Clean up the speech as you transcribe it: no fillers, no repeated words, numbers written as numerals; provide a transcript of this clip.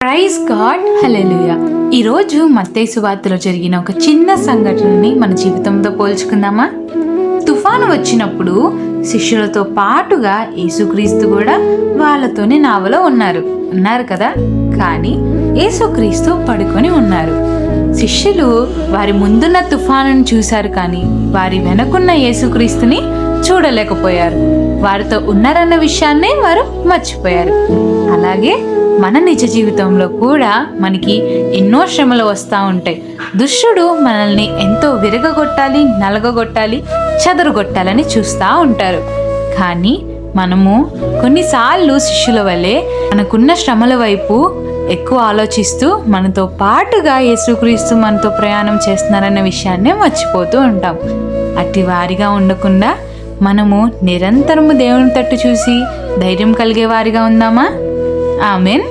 Praise God, హల్లెలూయా. ఈరోజు మత్తయి సువార్తలో జరిగిన ఒక చిన్న సంఘటనని మన జీవితంతో పోల్చుకుందామా? తుఫాను వచ్చినప్పుడు శిష్యులతో పాటుగా యేసుక్రీస్తు కూడా వాళ్ళతోనే నావలో ఉన్నారు కదా. కానీ యేసుక్రీస్తు పడుకొని ఉన్నారు. శిష్యులు వారి ముందున్న తుఫానును చూశారు, కానీ వారి వెనకున్న యేసుక్రీస్తుని చూడలేకపోయారు. వారితో ఉన్నారన్న విషయాన్నే వారు మర్చిపోయారు. అలాగే మన నిజ జీవితంలో కూడా మనకి ఎన్నో శ్రమలు వస్తూ ఉంటాయి. దుష్టుడు మనల్ని ఎంతో విరగగొట్టాలి, నలగగొట్టాలి, చెదరగొట్టాలని చూస్తూ ఉంటారు. కానీ మనము కొన్నిసార్లు శిష్యుల వలె మనకున్న శ్రమల వైపు ఎక్కువ ఆలోచిస్తూ మనతో పాటుగా యేసుక్రీస్తు మనతో ప్రయాణం చేస్తున్నారన్న విషయాన్నే మర్చిపోతూ ఉంటాం. అట్టి వారిగా ఉండకుండా మనము నిరంతరము దేవుని తట్టు చూసి ధైర్యం కలిగే వారిగా ఉందామా? ఆమెన్.